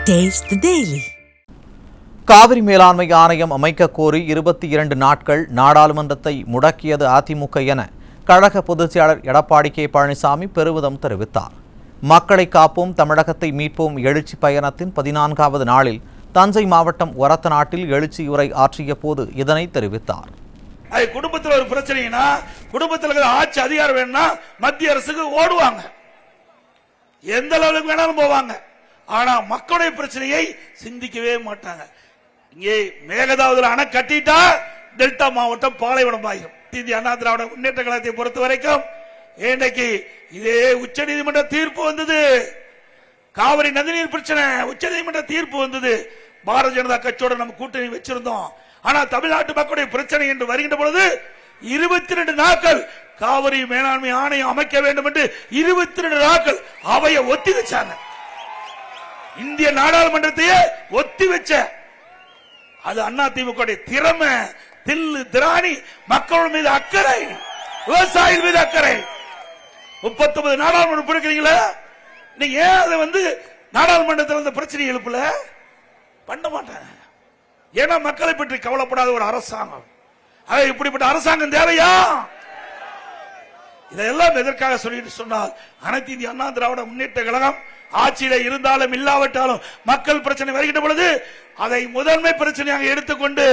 Taste the Daily. Kaveri மேலாண்மை ஆணையம் அமைக்க கோரி 22 நாட்கள் நாடாளுமன்றத்தை முடக்கியது அதிமுக என கழக பொதுச் செயலாளர் எடப்பாடி கே பழனிசாமி பெருமிதம் தெரிவித்தார். மக்களை காப்போம் தமிழகத்தை மீட்போம் எழுச்சி பயணத்தின் 14வது நாளில் தஞ்சை மாவட்டம் ஒரத்தநாட்டில் எழுச்சி உரை ஆற்றிய போது இதனை தெரிவித்தார். குடும்பத்தில் ஒரு பிரச்சனைனா குடும்பத்தில் ஆட்சி அதிகாரம் வேணும்னா மத்திய அரசுக்கு ஓடுவாங்க, எந்த அளவுக்கு வேணாலும் போவாங்க. ஆனா மக்களுடைய பிரச்சனையை சிந்திக்கவே மாட்டாங்க. இங்கே மேகதாதுல அணை கட்டிட்டா டெல்டா மாவட்டம் பாலைவனம் ஆகிடும். இந்திய அண்ணா திராவிட முன்னேற்ற கழகத்தை பொறுத்த வரைக்கும் இன்றைக்கு இதே உச்ச நீதிமன்ற தீர்ப்பு வந்தது. காவிரி நதிநீர் பிரச்சனை உச்ச நீதிமன்ற தீர்ப்பு வந்தது. பாரதிய ஜனதா கட்சியோட நம்ம கூட்டணி வச்சிருந்தோம். ஆனா தமிழ்நாட்டு மக்களுடைய பிரச்சனை என்று வருகின்ற பொழுது 22 நாட்கள் காவிரி மேலாண்மை ஆணையம் அமைக்க வேண்டும் என்று 22 நாட்கள் அவையை ஒத்தி வச்சாங்க. இந்திய நாடாளுமன்றத்தையே ஒத்தி வச்ச அது அதிமுக திறமை, தில்லு திராணி, மக்கள் மீது அக்கறை, விவசாயிகள் மீது அக்கறை. 39 நாடாளுமன்றம் இருக்கிறீங்களா, நீங்க ஏன் அதை நாடாளுமன்றத்தில் அந்த பிரச்சனை எழுப்பல பண்ண மாட்டாங்க. ஏன்னா மக்களை பற்றி கவலைப்படாத ஒரு அரசாங்கம். இப்படிப்பட்ட அரசாங்கம் தேவையா? இதெல்லாம் எதற்காக சொல்லிட்டு சொன்னால், அனைத்து இந்திய அண்ணா திராவிட முன்னேற்ற கழகம் ஆட்சியில இருந்தாலும் இல்லாவிட்டாலும் மக்கள் பிரச்சனை வருகின்ற பொழுது அதை முதன்மை பிரச்சனையாக எடுத்துக்கொண்டு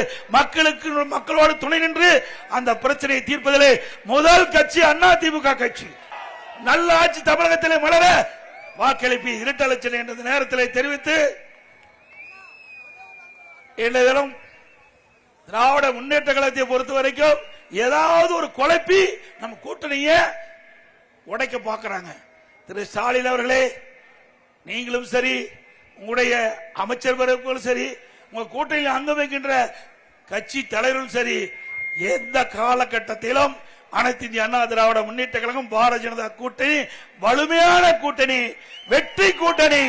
மக்களோடு துணை நின்று அந்த பிரச்சனையை தீர்ப்பதிலே முதல் கட்சி அதிமுக கட்சி. நல்ல ஆட்சி தமிழகத்திலே மலர வாக்களிப்பு இரட்டலட்சணை என்ற நேரத்தில் தெரிவித்து தினம் திராவிட முன்னேற்ற கழகத்தை பொறுத்த வரைக்கும் ஏதாவது ஒரு குழப்பி நம்ம கூட்டணியை உடைக்க பார்க்கிறாங்க. திரு ஸ்டாலின் அவர்களே, நீங்களும் சரி, உங்களுடைய அமைச்சர்களும் சரி, உங்க கூட்டணியில் அங்கம் வைக்கின்ற கட்சி தலைவர்களும் சரி, எந்த காலகட்டத்திலும் அனைத்து இந்திய அண்ணா திராவிட முன்னேற்ற கழகம் பாரதிய ஜனதா கூட்டணி வலிமையான கூட்டணி, வெற்றி கூட்டணி.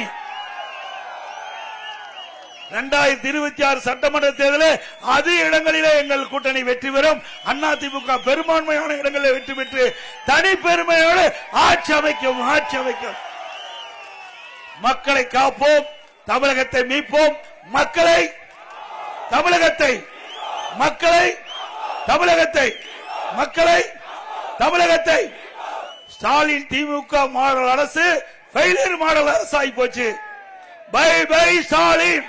2026 சட்டமன்ற தேர்தலில் அதிக இடங்களிலே எங்கள் கூட்டணி வெற்றி பெறும். அதிமுக பெரும்பான்மையான இடங்களில் வெற்றி பெற்று தனி பெருமையோடு ஆட்சி அமைக்கும். மக்களை காப்போம், தமிழகத்தை மீட்போம். தமிழகத்தை ஸ்டாலின் திமுக மாடல் அரசு ஃபெயிலியர் மாடல் அரசு ஆகி போச்சு. Bye bye Stalin.